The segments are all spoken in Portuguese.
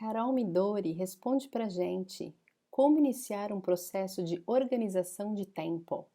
Carol Midori responde pra gente como iniciar um processo de organização de tempo.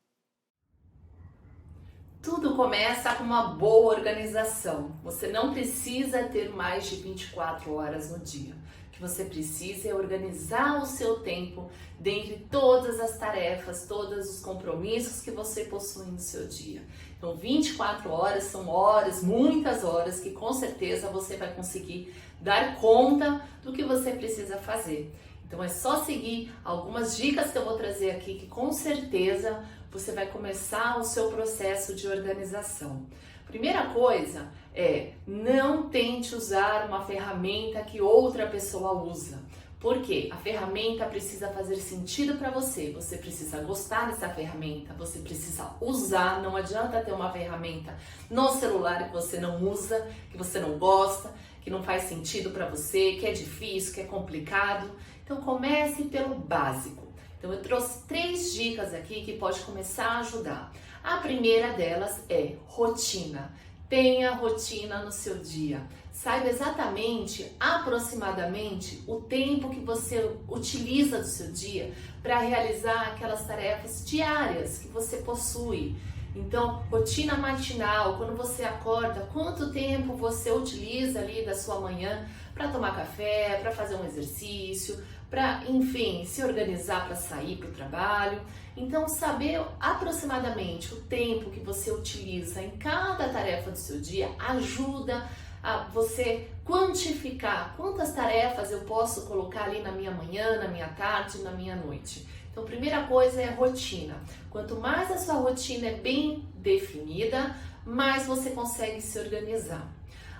Tudo começa com uma boa organização. Você não precisa ter mais de 24 horas no dia. O que você precisa é organizar o seu tempo dentre todas as tarefas, todos os compromissos que você possui no seu dia. Então, 24 horas são horas, muitas horas, que com certeza você vai conseguir dar conta do que você precisa fazer. Então, é só seguir algumas dicas que eu vou trazer aqui que com certeza você vai começar o seu processo de organização. Primeira coisa é não tente usar uma ferramenta que outra pessoa usa. Por quê? A ferramenta precisa fazer sentido para você. Você precisa gostar dessa ferramenta, você precisa usar. Não adianta ter uma ferramenta no celular que você não usa, que você não gosta, que não faz sentido para você, que é difícil, que é complicado. Então comece pelo básico. Então eu trouxe 3 dicas aqui que pode começar a ajudar. A primeira delas é rotina. Tenha rotina no seu dia. Saiba exatamente, aproximadamente, o tempo que você utiliza do seu dia para realizar aquelas tarefas diárias que você possui. Então, rotina matinal, quando você acorda, quanto tempo você utiliza ali da sua manhã para tomar café, para fazer um exercício, para, enfim, se organizar para sair para o trabalho. Então, saber aproximadamente o tempo que você utiliza em cada tarefa do seu dia ajuda a você quantificar quantas tarefas eu posso colocar ali na minha manhã, na minha tarde, na minha noite. Então, primeira coisa é a rotina. Quanto mais a sua rotina é bem definida, mais você consegue se organizar.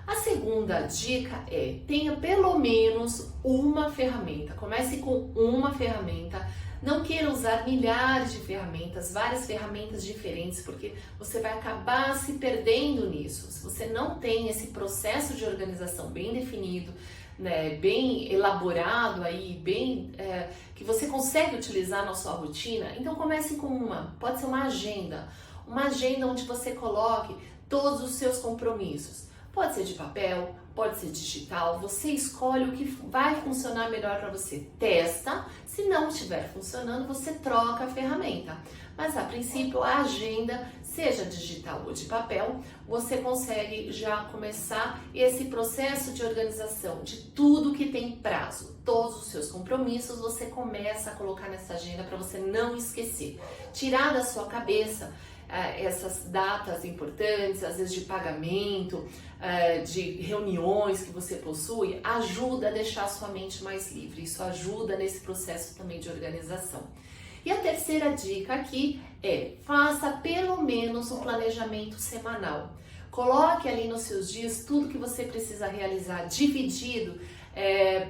A segunda dica é, tenha pelo menos uma ferramenta. Comece com uma ferramenta. Não queira usar milhares de ferramentas, várias ferramentas diferentes, porque você vai acabar se perdendo nisso. Se você não tem esse processo de organização bem definido, né, bem elaborado aí, que você consegue utilizar na sua rotina, então comece com uma. Pode ser uma agenda onde você coloque todos os seus compromissos. Pode ser de papel, pode ser digital, você escolhe o que vai funcionar melhor para você. Testa, se não estiver funcionando, você troca a ferramenta. Mas a princípio, a agenda, seja digital ou de papel, você consegue já começar esse processo de organização de tudo que tem prazo. Todos os seus compromissos você começa a colocar nessa agenda para você não esquecer. Tirar da sua cabeça essas datas importantes, às vezes de pagamento, de reuniões que você possui, ajuda a deixar a sua mente mais livre. Isso ajuda nesse processo também de organização. E a terceira dica aqui é, faça pelo menos um planejamento semanal. Coloque ali nos seus dias tudo que você precisa realizar, dividido,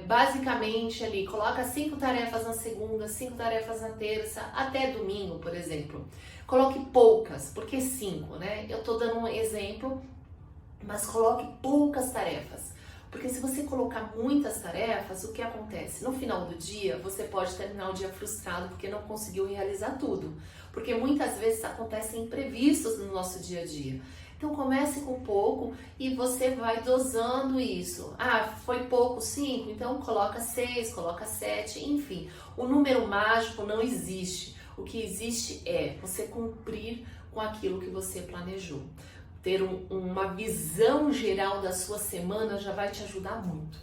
basicamente ali, coloca 5 tarefas na segunda, 5 tarefas na terça, até domingo, por exemplo. Coloque poucas, porque 5, né? Eu tô dando um exemplo, mas coloque poucas tarefas. Porque se você colocar muitas tarefas, o que acontece? No final do dia, você pode terminar o dia frustrado porque não conseguiu realizar tudo. Porque muitas vezes acontecem imprevistos no nosso dia a dia. Então comece com pouco e você vai dosando isso. Ah, foi pouco, 5, então coloca 6, coloca 7, enfim. O número mágico não existe. O que existe é você cumprir com aquilo que você planejou. Ter uma visão geral da sua semana já vai te ajudar muito.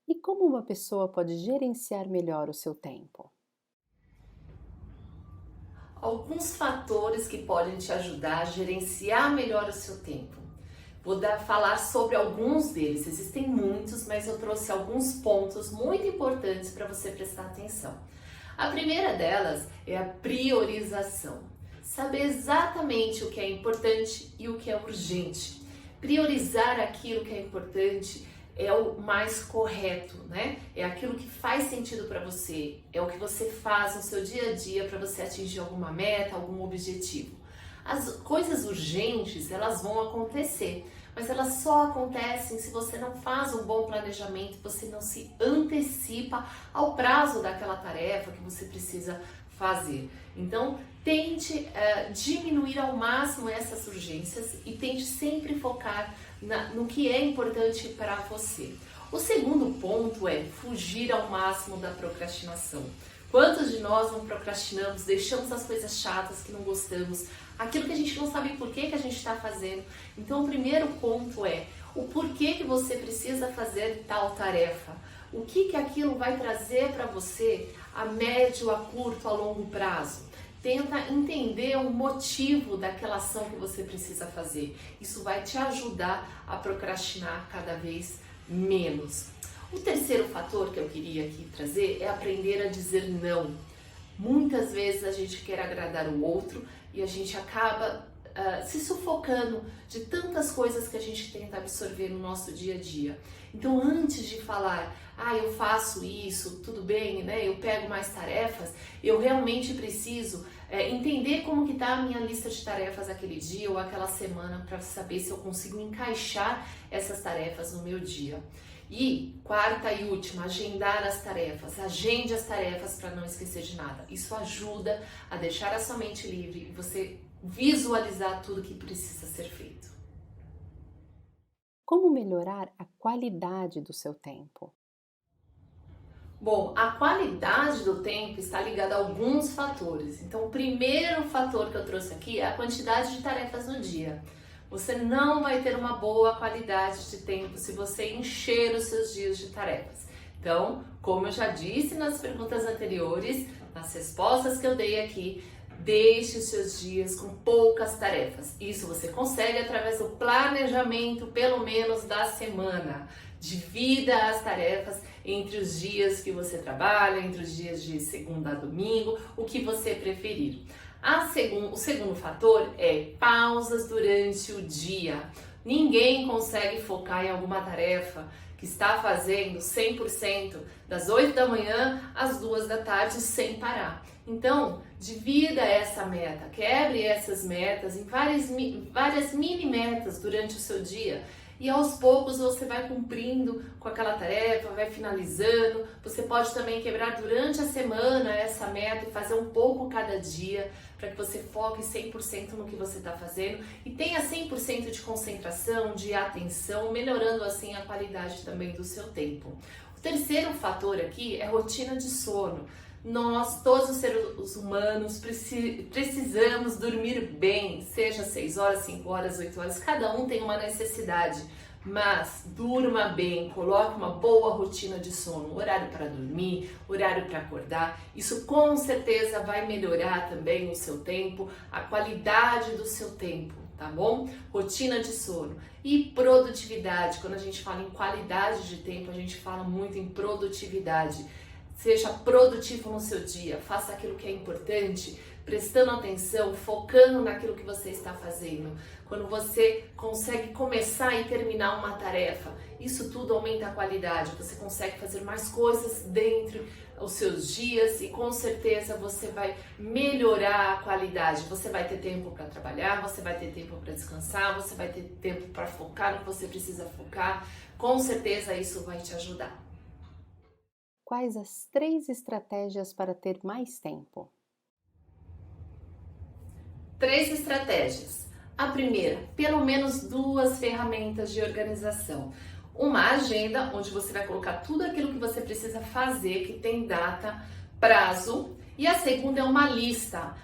E como uma pessoa pode gerenciar melhor o seu tempo? Alguns fatores que podem te ajudar a gerenciar melhor o seu tempo. Vou falar sobre alguns deles, existem muitos, mas eu trouxe alguns pontos muito importantes para você prestar atenção. A primeira delas é a priorização. Saber exatamente o que é importante e o que é urgente. Priorizar aquilo que é importante é o mais correto, né? É aquilo que faz sentido para você, é o que você faz no seu dia a dia para você atingir alguma meta, algum objetivo. As coisas urgentes, elas vão acontecer, mas elas só acontecem se você não faz um bom planejamento, você não se antecipa ao prazo daquela tarefa que você precisa fazer. Então, tente diminuir ao máximo essas urgências e tente sempre focar no que é importante para você. O segundo ponto é fugir ao máximo da procrastinação. Quantos de nós não procrastinamos, deixamos as coisas chatas que não gostamos, aquilo que a gente não sabe por que a gente está fazendo? Então, o primeiro ponto é o porquê que você precisa fazer tal tarefa. O que aquilo vai trazer para você a médio, a curto, a longo prazo. Tenta entender o motivo daquela ação que você precisa fazer. Isso vai te ajudar a procrastinar cada vez menos. O terceiro fator que eu queria aqui trazer é aprender a dizer não. Muitas vezes a gente quer agradar o outro e a gente acaba se sufocando de tantas coisas que a gente tenta absorver no nosso dia a dia. Então, antes de falar, eu faço isso, tudo bem, né? Eu pego mais tarefas, eu realmente preciso entender como que está a minha lista de tarefas aquele dia ou aquela semana para saber se eu consigo encaixar essas tarefas no meu dia. E quarta e última, agendar as tarefas. Agende as tarefas para não esquecer de nada. Isso ajuda a deixar a sua mente livre e você visualizar tudo que precisa ser feito. Como melhorar a qualidade do seu tempo? Bom, a qualidade do tempo está ligada a alguns fatores. Então, o primeiro fator que eu trouxe aqui é a quantidade de tarefas no dia. Você não vai ter uma boa qualidade de tempo se você encher os seus dias de tarefas. Então, como eu já disse nas perguntas anteriores, nas respostas que eu dei aqui, deixe os seus dias com poucas tarefas. Isso você consegue através do planejamento, pelo menos da semana. Divida as tarefas entre os dias que você trabalha, entre os dias de segunda a domingo, o que você preferir. O segundo fator é pausas durante o dia. Ninguém consegue focar em alguma tarefa que está fazendo 100% das 8 da manhã às 2 da tarde sem parar. Então, divida essa meta, quebre essas metas em várias mini metas durante o seu dia. E aos poucos você vai cumprindo com aquela tarefa, vai finalizando. Você pode também quebrar durante a semana essa meta e fazer um pouco cada dia, para que você foque 100% no que você está fazendo e tenha 100% de concentração, de atenção, melhorando assim a qualidade também do seu tempo. O terceiro fator aqui é rotina de sono. Nós, todos os seres humanos, precisamos dormir bem, seja 6 horas, 5 horas, 8 horas, cada um tem uma necessidade, mas durma bem, coloque uma boa rotina de sono, horário para dormir, horário para acordar, isso com certeza vai melhorar também o seu tempo, a qualidade do seu tempo, tá bom? Rotina de sono e produtividade. Quando a gente fala em qualidade de tempo, a gente fala muito em produtividade. Seja produtivo no seu dia, faça aquilo que é importante, prestando atenção, focando naquilo que você está fazendo. Quando você consegue começar e terminar uma tarefa, isso tudo aumenta a qualidade, você consegue fazer mais coisas dentro dos seus dias e com certeza você vai melhorar a qualidade. Você vai ter tempo para trabalhar, você vai ter tempo para descansar, você vai ter tempo para focar no que você precisa focar. Com certeza isso vai te ajudar. Quais as 3 estratégias para ter mais tempo? 3 estratégias. A primeira, pelo menos 2 ferramentas de organização. Uma agenda, onde você vai colocar tudo aquilo que você precisa fazer, que tem data, prazo. E a segunda é uma lista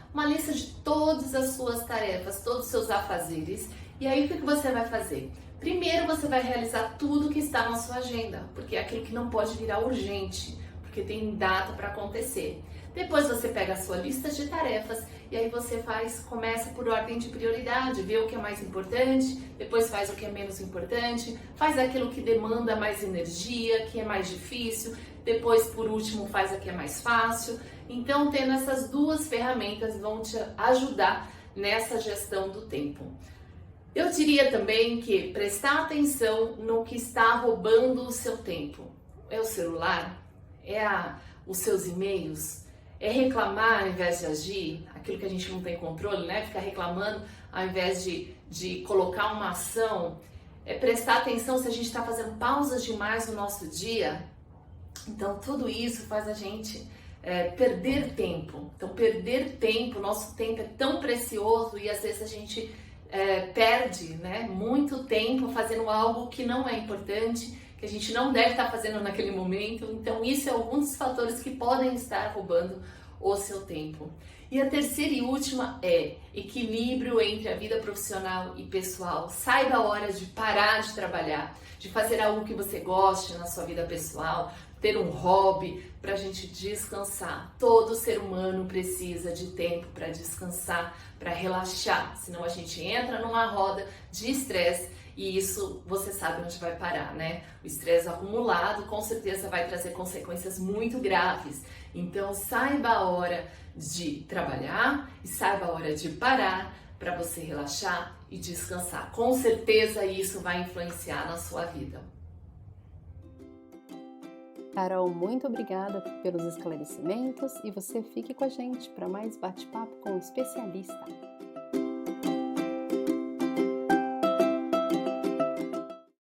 de todas as suas tarefas, todos os seus afazeres. E aí o que você vai fazer? Primeiro você vai realizar tudo que está na sua agenda, porque é aquilo que não pode virar urgente, porque tem data para acontecer. Depois você pega a sua lista de tarefas e aí você começa por ordem de prioridade, vê o que é mais importante, depois faz o que é menos importante, faz aquilo que demanda mais energia, que é mais difícil, depois por último faz o que é mais fácil. Então tendo essas 2 ferramentas vão te ajudar nessa gestão do tempo. Eu diria também que prestar atenção no que está roubando o seu tempo. É o celular? É os seus e-mails? É reclamar ao invés de agir? Aquilo que a gente não tem controle, né? Ficar reclamando ao invés de colocar uma ação. É prestar atenção se a gente está fazendo pausas demais no nosso dia. Então tudo isso faz a gente perder tempo. Então perder tempo, nosso tempo é tão precioso e às vezes a gente perde, né, muito tempo fazendo algo que não é importante, que a gente não deve estar fazendo naquele momento. Então, isso é algum dos fatores que podem estar roubando o seu tempo. E a terceira e última é equilíbrio entre a vida profissional e pessoal. Saiba a hora de parar de trabalhar, de fazer algo que você goste na sua vida pessoal, ter um hobby para a gente descansar. Todo ser humano precisa de tempo para descansar, para relaxar, senão a gente entra numa roda de estresse e isso você sabe onde vai parar, né? O estresse acumulado com certeza vai trazer consequências muito graves. Então saiba a hora de trabalhar e saiba a hora de parar para você relaxar e descansar. Com certeza isso vai influenciar na sua vida. Carol, muito obrigada pelos esclarecimentos e você fique com a gente para mais bate-papo com o especialista.